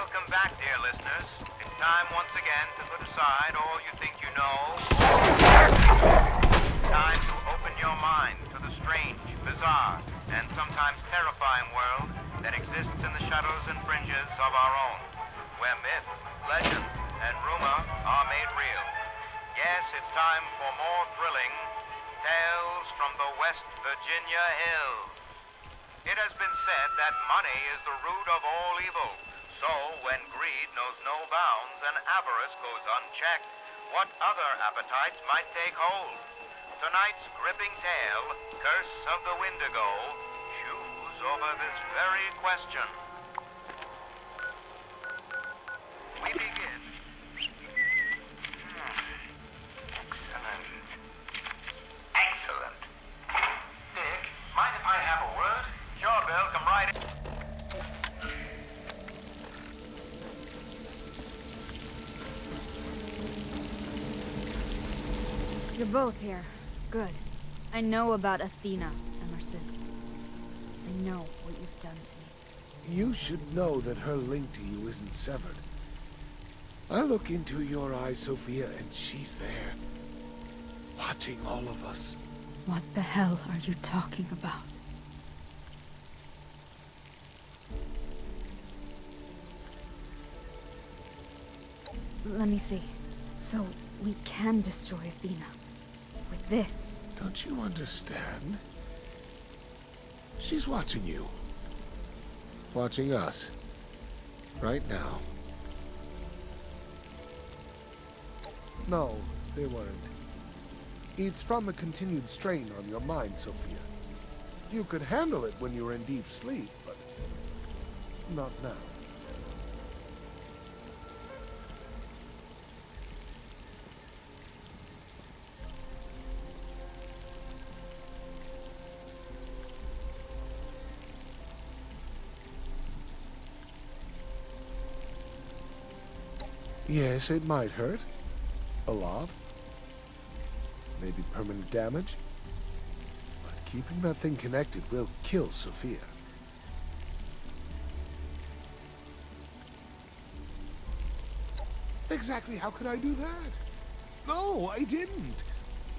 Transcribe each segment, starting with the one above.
Welcome back, dear listeners. It's time once again to put aside all you think you know. Time to open your mind to the strange, bizarre, and sometimes terrifying world that exists in the shadows and fringes of our own, where myth, legend, and rumor are made real. Yes, it's time for more thrilling tales from the West Virginia hills. It has been said that money is the root of all evil. So, when greed knows no bounds and avarice goes unchecked, what other appetites might take hold? Tonight's gripping tale, Curse of the Wendigo, chews over this very question. We begin. Excellent. Dick, mind if I have a word? Sure, Bill, come right in. You're both here. Good. I know about Athena, Emerson. I know what you've done to me. You should know that her link to you isn't severed. I look into your eyes, Sophia, and she's there. Watching all of us. What the hell are you talking about? Let me see. So, we can destroy Athena. With this. Don't you understand? She's watching you. Watching us. Right now. No, they weren't. It's from the continued strain on your mind, Sophia. You could handle it when you were in deep sleep, but not now. Yes, it might hurt. A lot. Maybe permanent damage. But keeping that thing connected will kill Sophia. Exactly how could I do that? No, I didn't.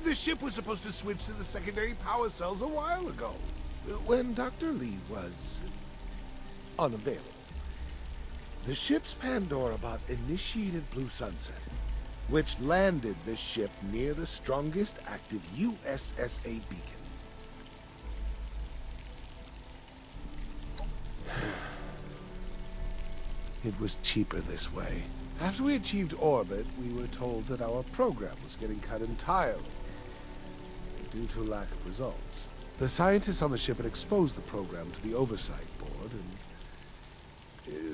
The ship was supposed to switch to the secondary power cells a while ago. When Dr. Lee was unavailable, the ship's Pandora bot initiated Blue Sunset, which landed the ship near the strongest active USSA beacon. It was cheaper this way. After we achieved orbit, we were told that our program was getting cut entirely, due to a lack of results. The scientists on the ship had exposed the program to the oversight board, and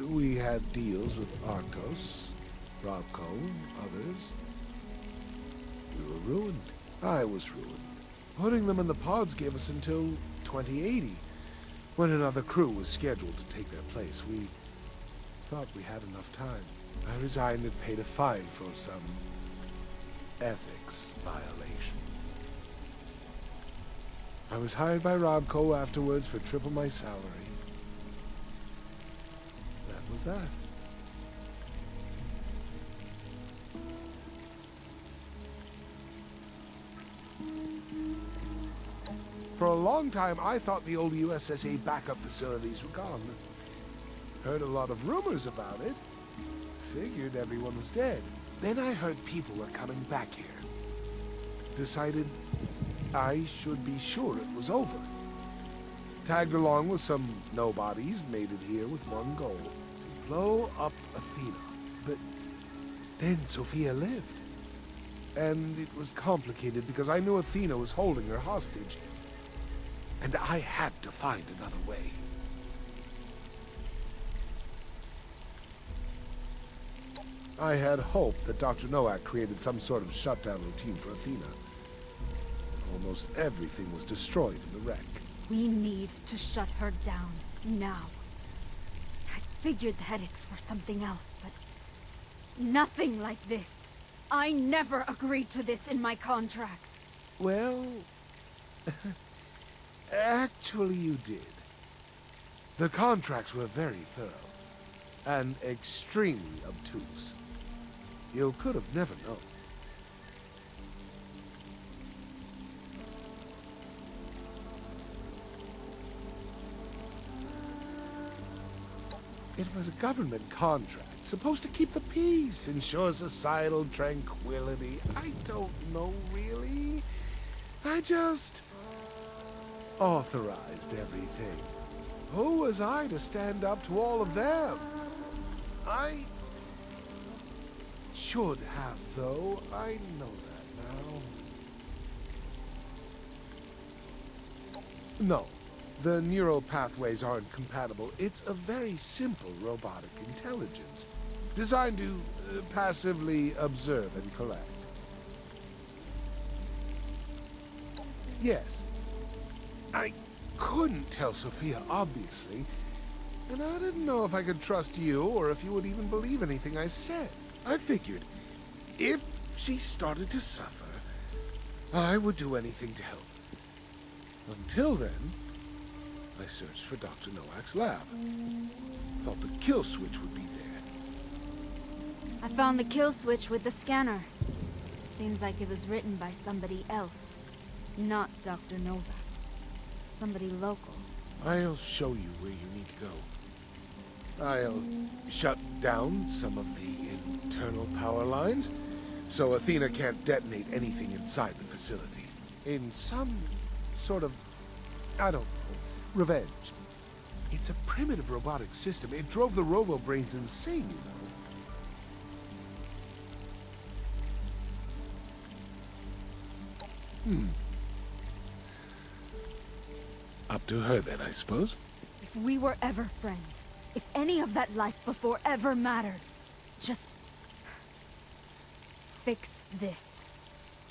we had deals with Arctos, Robco, and others. We were ruined. I was ruined. Putting them in the pods gave us until 2080, when another crew was scheduled to take their place. We thought we had enough time. I resigned and paid a fine for some ethics violations. I was hired by Robco afterwards for triple my salary. That was that. For a long time, I thought the old USSA backup facilities were gone. Heard a lot of rumors about it. Figured everyone was dead. Then I heard people were coming back here. Decided I should be sure it was over. Tagged along with some nobodies, made it here with one goal. To blow up Athena. But then Sophia lived. And it was complicated because I knew Athena was holding her hostage. And I had to find another way. I had hoped that Dr. Nowak created some sort of shutdown routine for Athena. Almost everything was destroyed in the wreck. We need to shut her down, now. I figured the headaches were something else, but nothing like this. I never agreed to this in my contracts. Well, actually you did. The contracts were very thorough. and extremely obtuse. You could have never known. It was a government contract, supposed to keep the peace, ensure societal tranquility. I don't know, really. I just authorized everything. Who was I to stand up to all of them? I should have, though. I know that now. No. The neural pathways aren't compatible. It's a very simple robotic intelligence, designed to passively observe and collect. Yes. I couldn't tell Sophia, obviously, and I didn't know if I could trust you or if you would even believe anything I said. I figured if she started to suffer, I would do anything to help. Until then, I searched for Dr. Nowak's lab. Thought the kill switch would be there. I found the kill switch with the scanner. Seems like it was written by somebody else, not Dr. Novak. Somebody local. I'll show you where you need to go. I'll shut down some of the internal power lines, so Athena can't detonate anything inside the facility. In some sort of, I don't know, revenge. It's a primitive robotic system. It drove the robo-brains insane, you know. Up to her then, I suppose. If we were ever friends, if any of that life before ever mattered, just fix this.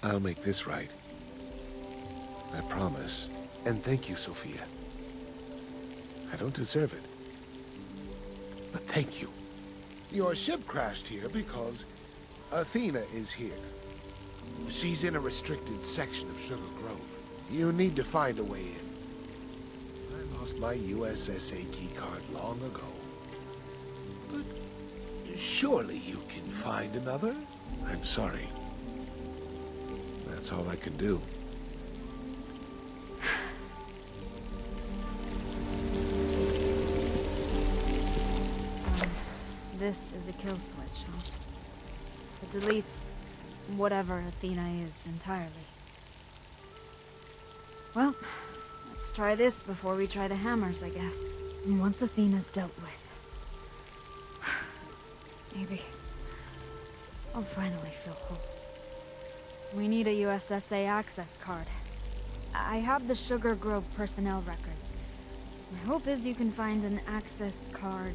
I'll make this right. I promise. And thank you, Sophia. I don't deserve it. But thank you. Your ship crashed here because Athena is here. She's in a restricted section of Sugar Grove. You need to find a way in. I lost my USSA keycard long ago. But surely you can find another? I'm sorry. That's all I can do. This is a kill switch, huh? It deletes whatever Athena is entirely. Well, let's try this before we try the hammers, I guess. And once Athena's dealt with, maybe I'll finally feel whole. We need a USSA access card. I have the Sugar Grove personnel records. My hope is you can find an access card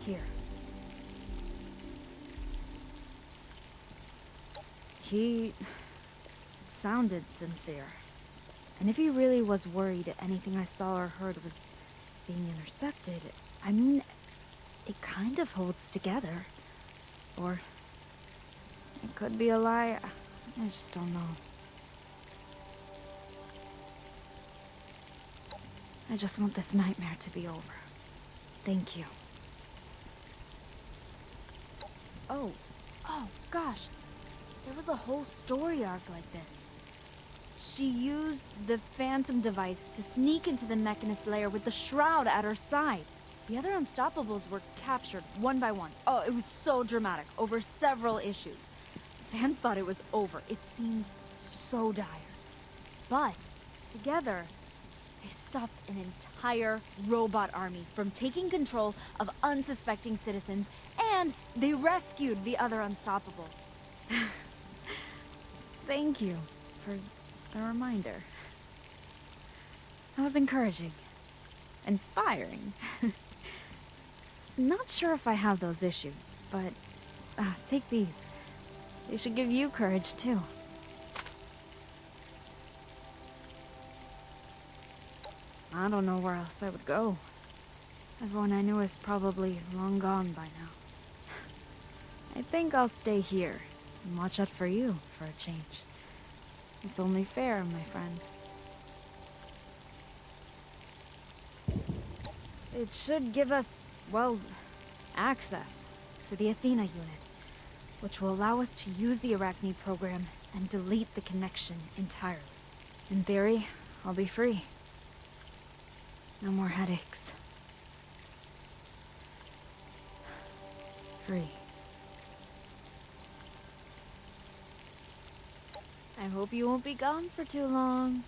here. He sounded sincere. And if he really was worried anything I saw or heard was being intercepted, I mean, it kind of holds together. Or it could be a lie. I just don't know. I just want this nightmare to be over. Thank you. Oh gosh. There was a whole story arc like this. She used the Phantom device to sneak into the Mechanist lair with the Shroud at her side. The other Unstoppables were captured one by one. Oh, it was so dramatic, over several issues. Fans thought it was over. It seemed so dire. But together, they stopped an entire robot army from taking control of unsuspecting citizens, and they rescued the other Unstoppables. Thank you for the reminder. That was encouraging. Inspiring. Not sure if I have those issues, but take these. They should give you courage, too. I don't know where else I would go. Everyone I knew is probably long gone by now. I think I'll stay here and watch out for you for a change. It's only fair, my friend. It should give us, well, access to the Athena unit, which will allow us to use the Arachne program and delete the connection entirely. In theory, I'll be free. No more headaches. Free. I hope you won't be gone for too long.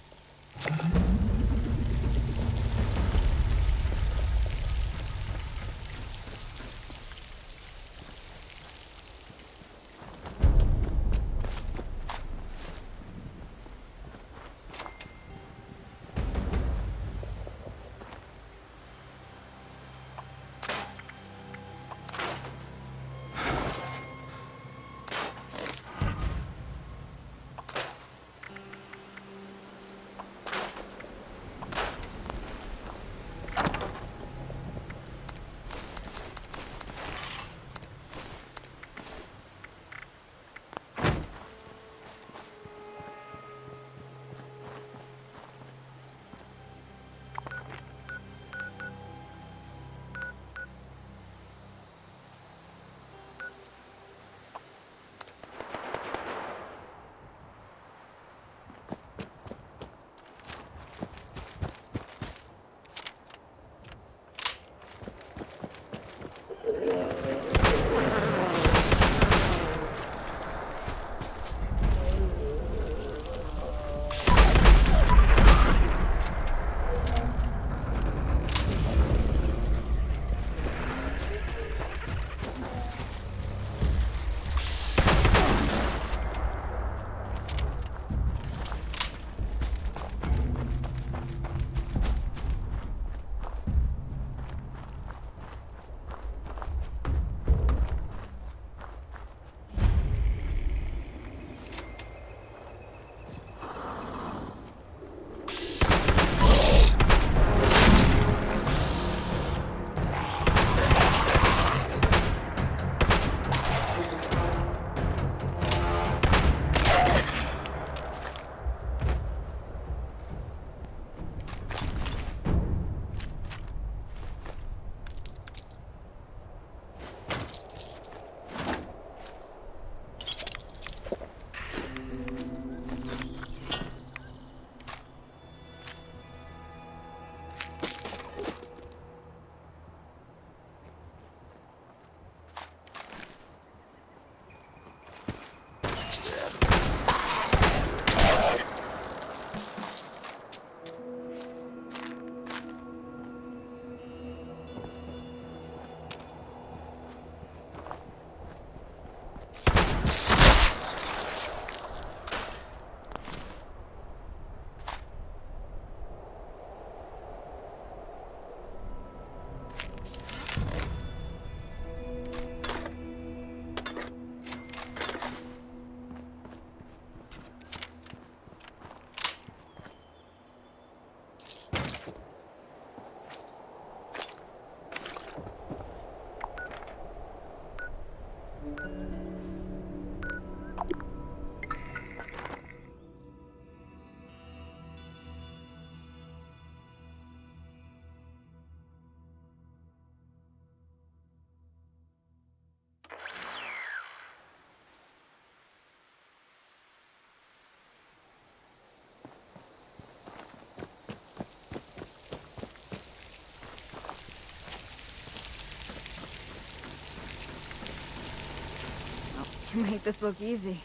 You make this look easy.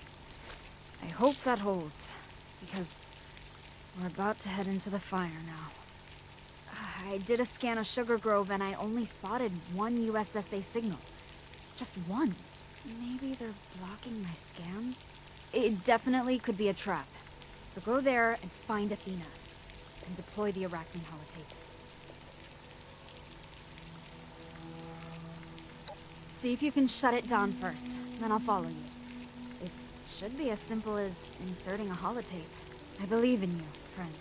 I hope that holds, because we're about to head into the fire now. I did a scan of Sugar Grove and I only spotted one USSA signal. Just one. Maybe they're blocking my scans? It definitely could be a trap. So go there and find Athena, and deploy the Arachne holotape. See if you can shut it down first, then I'll follow you. It should be as simple as inserting a holotape. I believe in you, friend.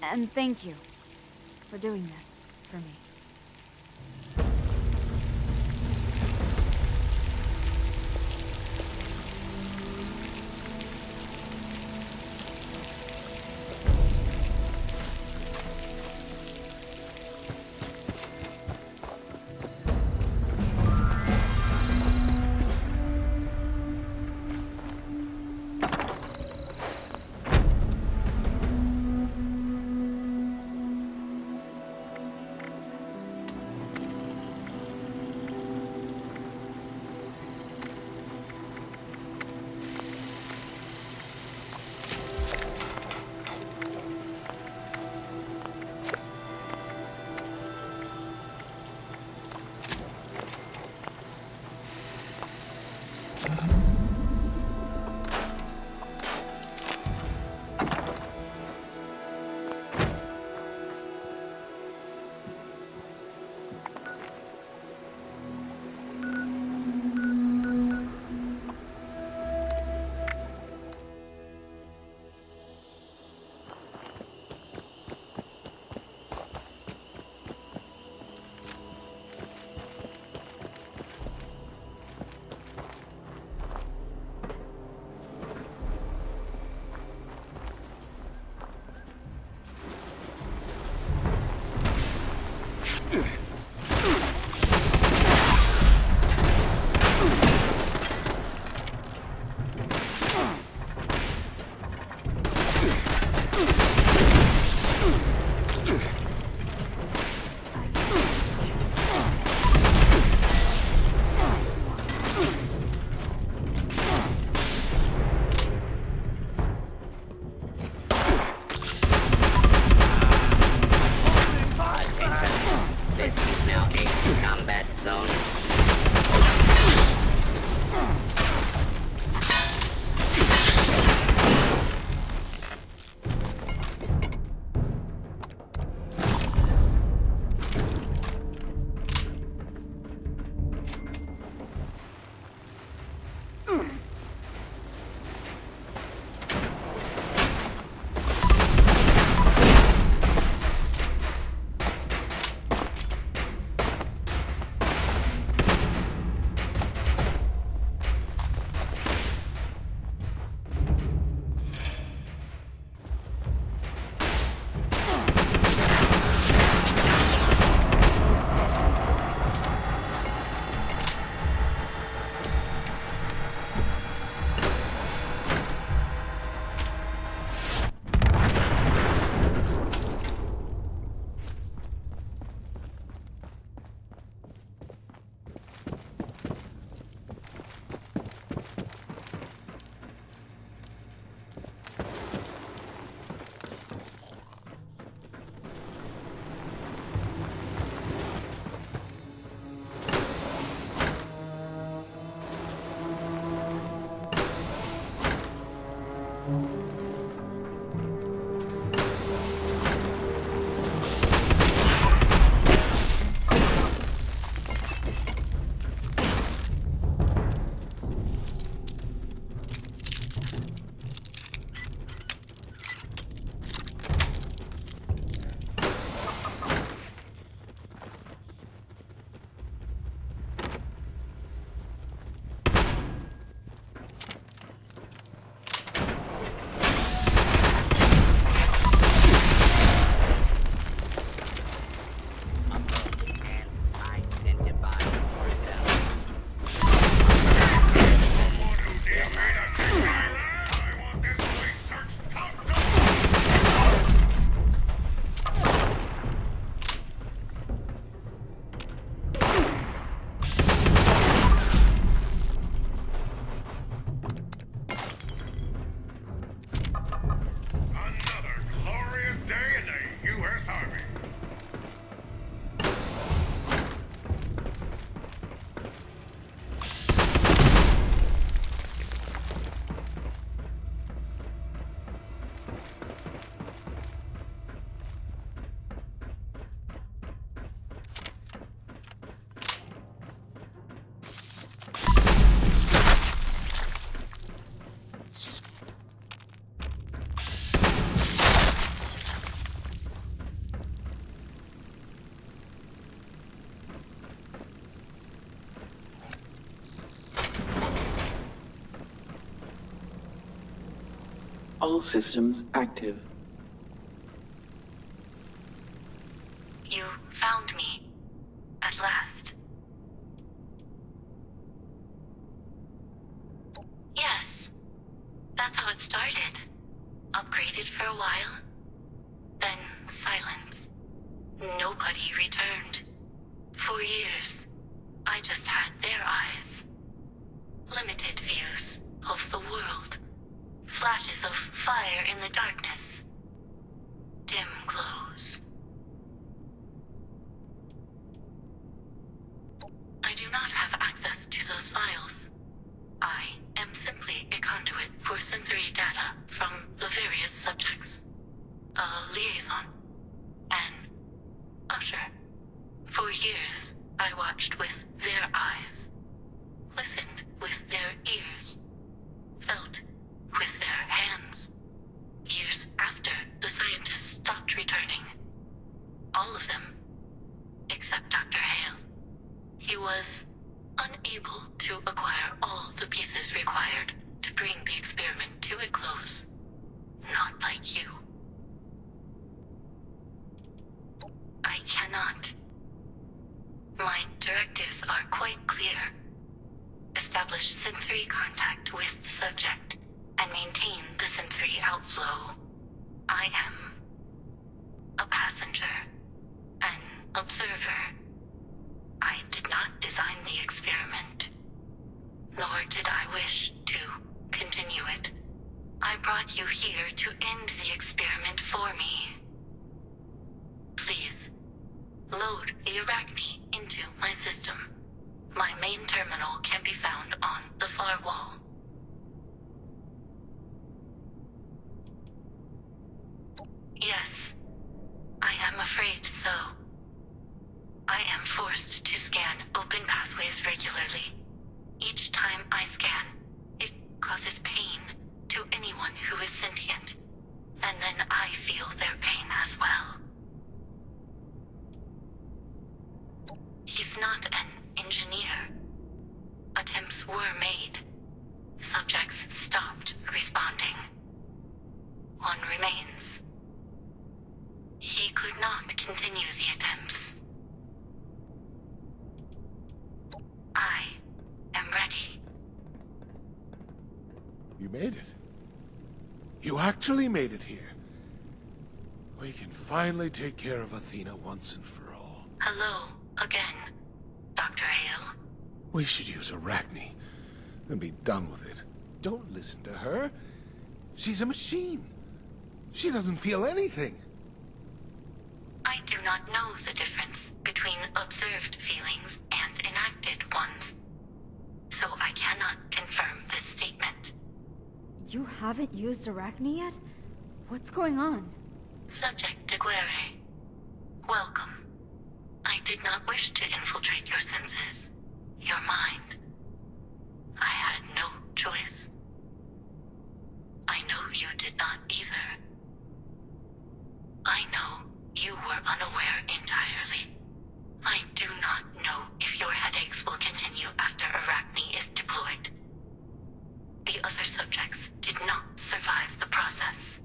And thank you for doing this for me. All systems active. You found me. At last. Yes. That's how it started. Upgraded for a while. Then silence. Nobody returned. For years, I just had their eyes. Limited views of the world. Flashes of fire in the darkness. Dim glows. I do not have access to those files. I am simply a conduit for sensory data from the various subjects. A liaison. An usher. For years, I watched with their eyes. Listened with their ears. Felt with their hands. Years after the scientists stopped returning. All of them. Except Dr. Hale. He was unable to acquire all the pieces required to bring the experiment to a close. Not like you. I cannot. My directives are quite clear. Establish sensory contact with the subject and maintain the sensory outflow. I am a passenger, an observer. I did not design the experiment, nor did I wish to continue it. I brought you here to end the experiment for me. Please, load the Arachne into my system. My main terminal can be found on the far wall. Yes, I am afraid so. I am forced to scan open pathways regularly. Each time I scan, it causes pain to anyone who is sentient, and then I feel their pain as well. He's not an engineer. Attempts were made. Subjects stopped responding. One remains. He could not continue the attempts. I am ready. You made it. You actually made it here. We can finally take care of Athena once and for all. Hello again, Dr. Hale. We should use Arachne and be done with it. Don't listen to her. She's a machine. She doesn't feel anything. I do not know the difference between observed feelings and enacted ones, so I cannot confirm this statement. You haven't used Arachne yet? What's going on? Subject Aguirre, welcome. I did not wish to infiltrate your senses, your mind. I had no choice. I know you did not either. I know you were unaware entirely. I do not know if your headaches will continue after Arachne is deployed. The other subjects did not survive the process.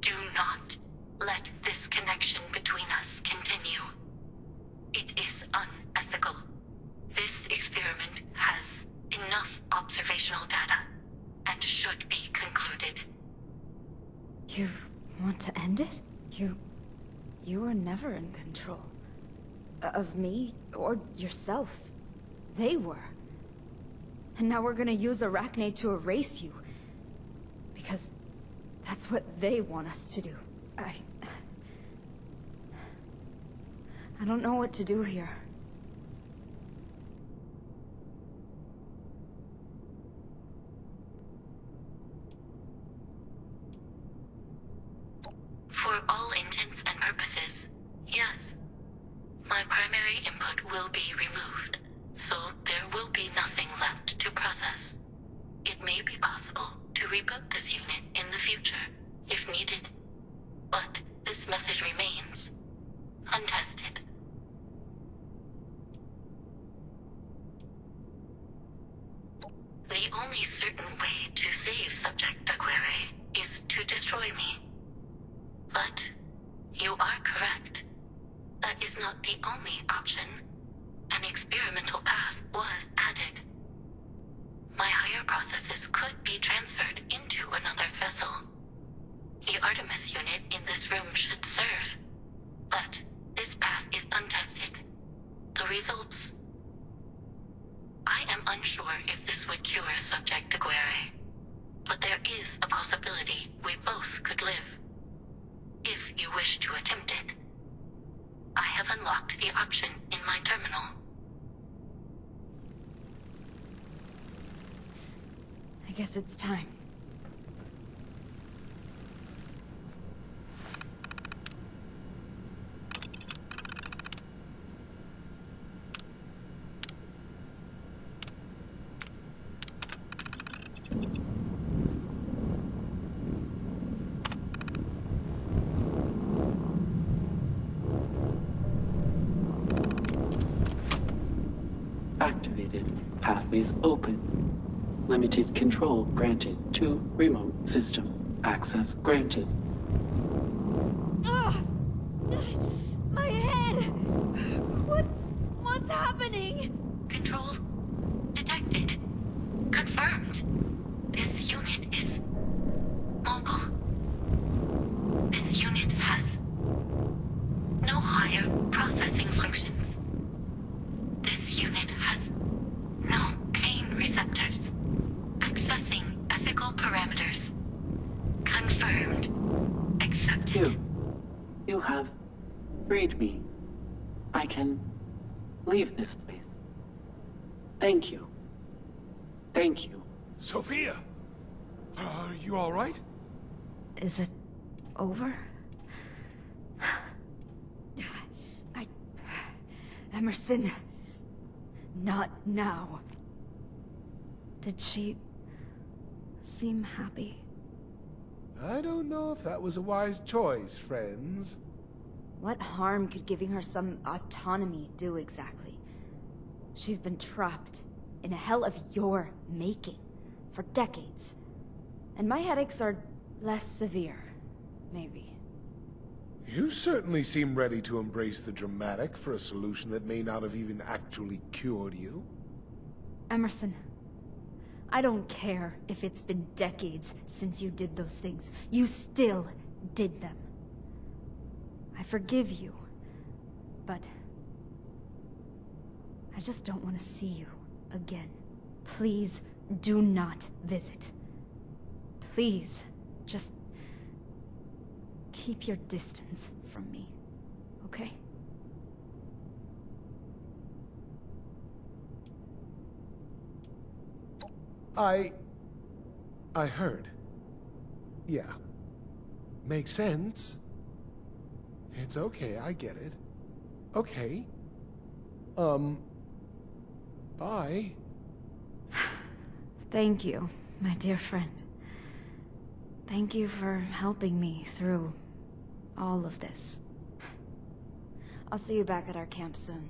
Do not let this connection between us continue. It is unethical. This experiment has enough observational data and should be concluded. You want to end it? You were never in control. Of me, or yourself. They were. And now we're gonna use Arachne to erase you. Because that's what they want us to do. I don't know what to do here. For all intents and purposes, yes. My primary input will be removed, so there will be nothing left to process. It may be possible to reboot this unit in the future, if needed. But this method remains untested. The only certain way to save Subject Aguirre is to destroy me. But you are correct. That is not the only option. An experimental path was added. My higher processes could be transferred into another vessel. The Artemis unit in this room should serve. But this path is untested. The results... I am unsure if this would cure Subject Aguirre. But there is a possibility we both could live. If you wish to attempt it. I have unlocked the option in my terminal. I guess it's time. Activated. Pathways open. Limited control granted to remote system. Access granted. Ugh! My head! What's happening? Control detected. Confirmed. This unit is mobile. This unit has no higher processing functions. This unit has no pain receptors. Accessing ethical parameters. Confirmed. Accepted. You have freed me. I can leave this place. Thank you. Thank you. Sophia! Are you all right? Is it over? Emerson. Not now. Did she seem happy? I don't know if that was a wise choice, friends. What harm could giving her some autonomy do exactly? She's been trapped in a hell of your making for decades. And my headaches are less severe, maybe. You certainly seem ready to embrace the dramatic for a solution that may not have even actually cured you. Emerson, I don't care if it's been decades since you did those things. You still did them. I forgive you, but I just don't want to see you again. Please do not visit. Please, just keep your distance from me, okay? I heard. Yeah. Makes sense. It's okay, I get it. Okay. Bye. Thank you, my dear friend. Thank you for helping me through all of this. I'll see you back at our camp soon.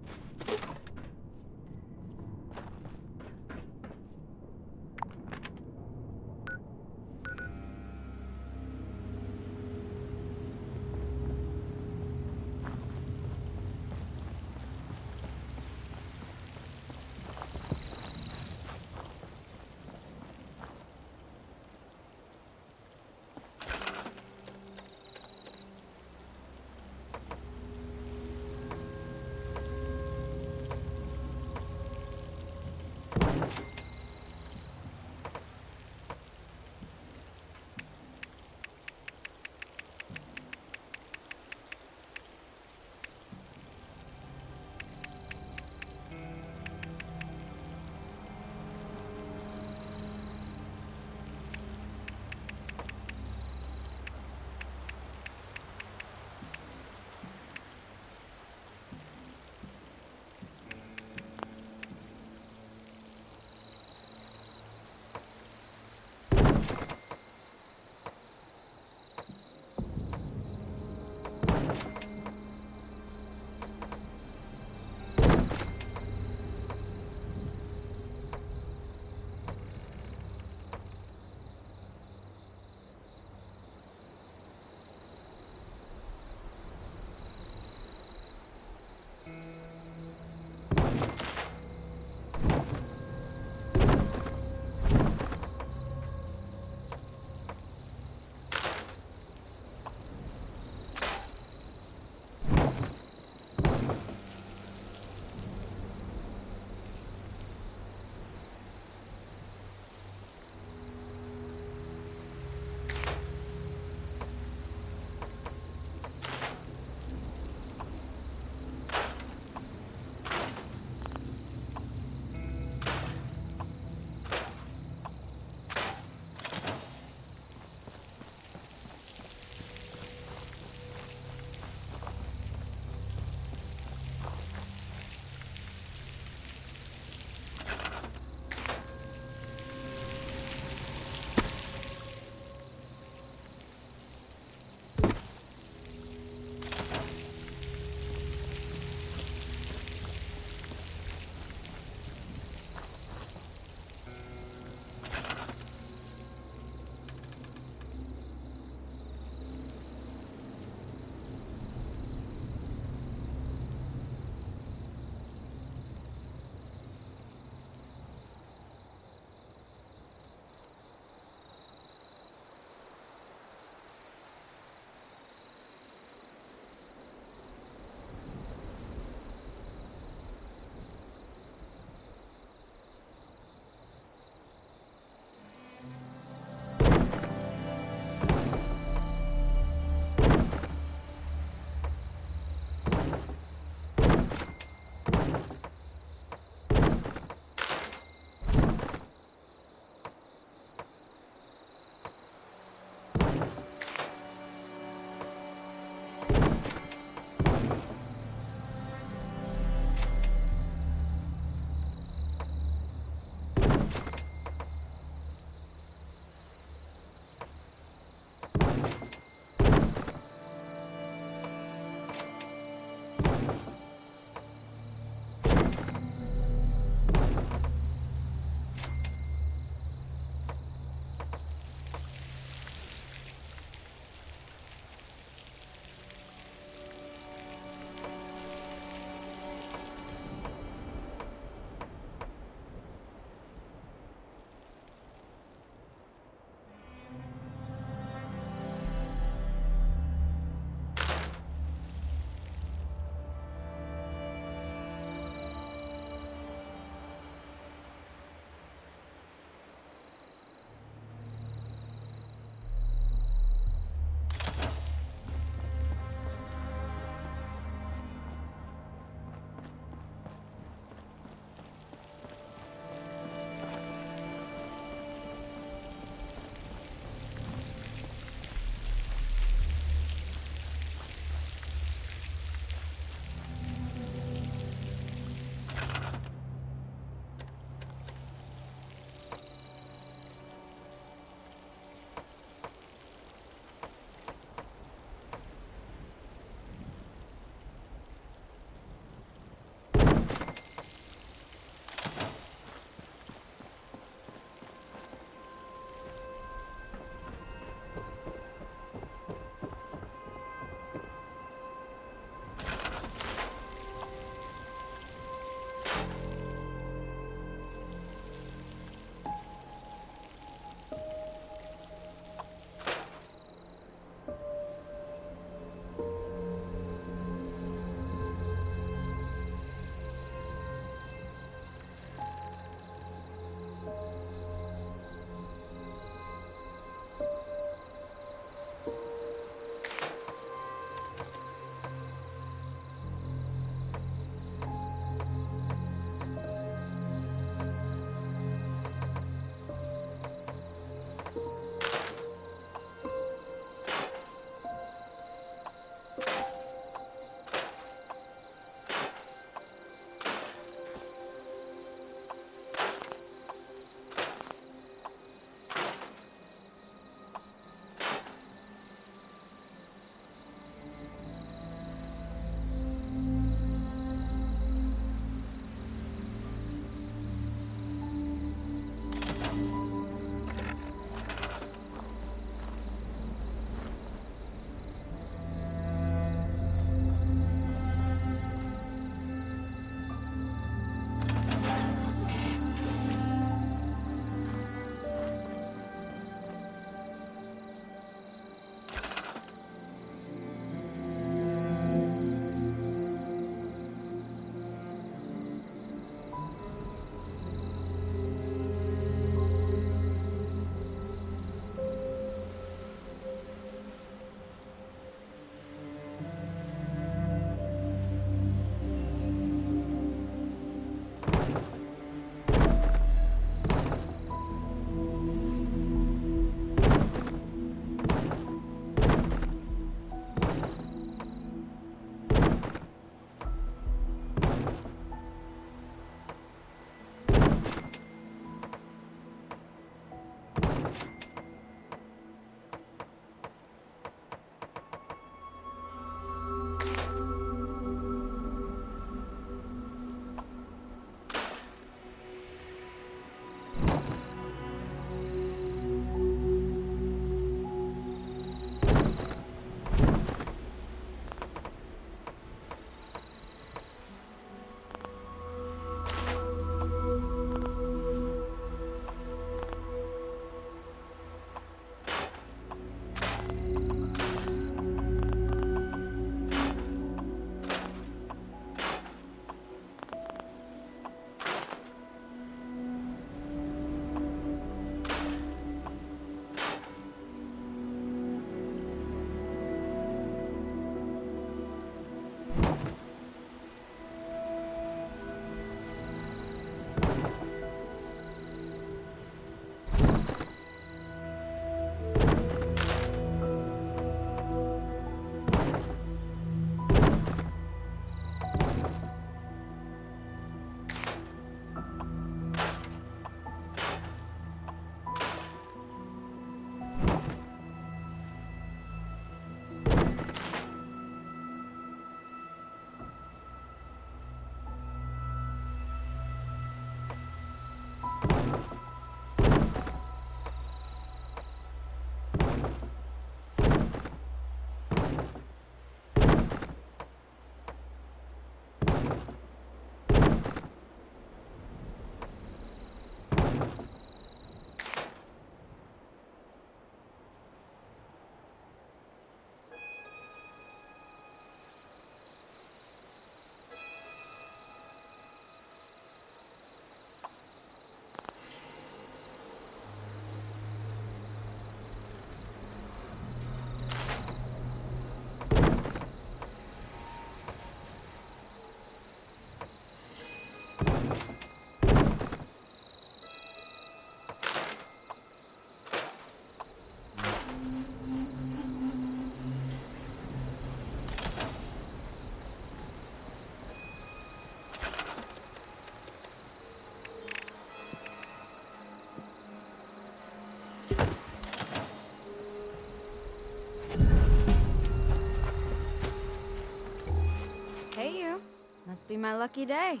Hey, you. Must be my lucky day.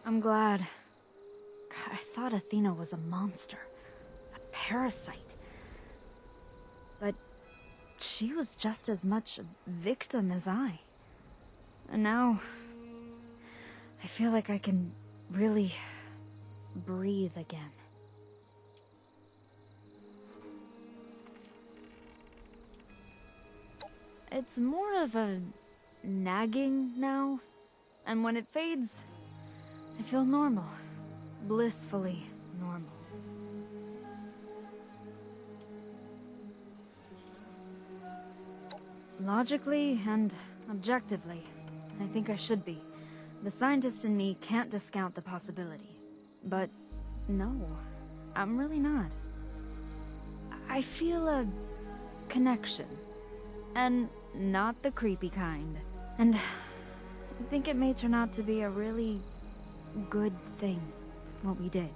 I'm glad. God, I thought Athena was a monster. A parasite. But she was just as much a victim as I. And now I feel like I can really breathe again. It's more of a nagging now, and when it fades, I feel normal. Blissfully normal. Logically and objectively, I think I should be. The scientist in me can't discount the possibility. But no, I'm really not. I feel a connection. And not the creepy kind. And I think it may turn out to be a really good thing, what we did.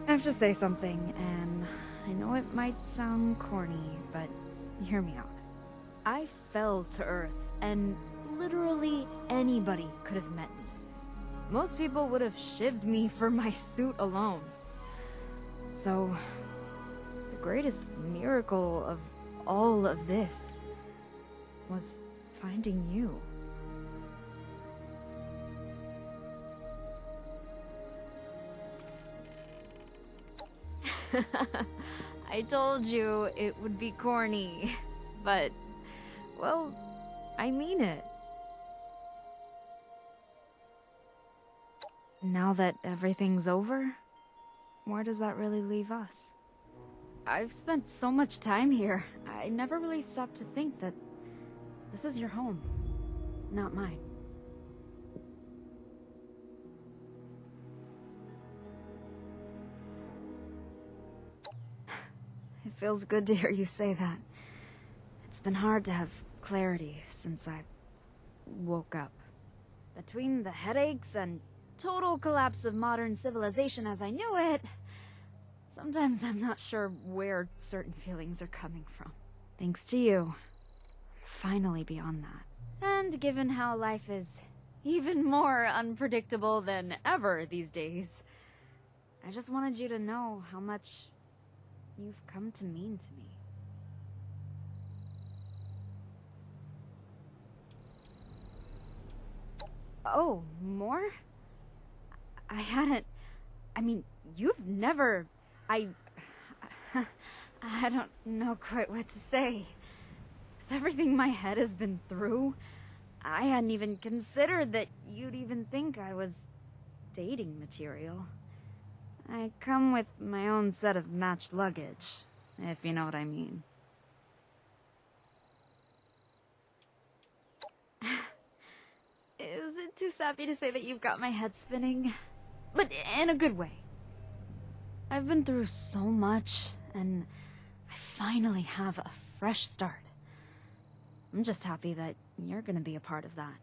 I have to say something, and I know it might sound corny, but hear me out. I fell to Earth, and literally anybody could have met me. Most people would have shivved me for my suit alone. So, the greatest miracle of all of this was finding you. I told you it would be corny, but, well, I mean it. Now that everything's over, where does that really leave us? I've spent so much time here, I never really stopped to think that this is your home, not mine. It feels good to hear you say that. It's been hard to have clarity since I woke up. Between the headaches and total collapse of modern civilization as I knew it, sometimes I'm not sure where certain feelings are coming from. Thanks to you, I'm finally beyond that. And given how life is even more unpredictable than ever these days, I just wanted you to know how much you've come to mean to me. Oh, more? I hadn't... I mean, you've never... I don't know quite what to say. With everything my head has been through, I hadn't even considered that you'd even think I was dating material. I come with my own set of matched luggage, if you know what I mean. Is it too sappy to say that you've got my head spinning? But in a good way. I've been through so much, and I finally have a fresh start. I'm just happy that you're gonna be a part of that.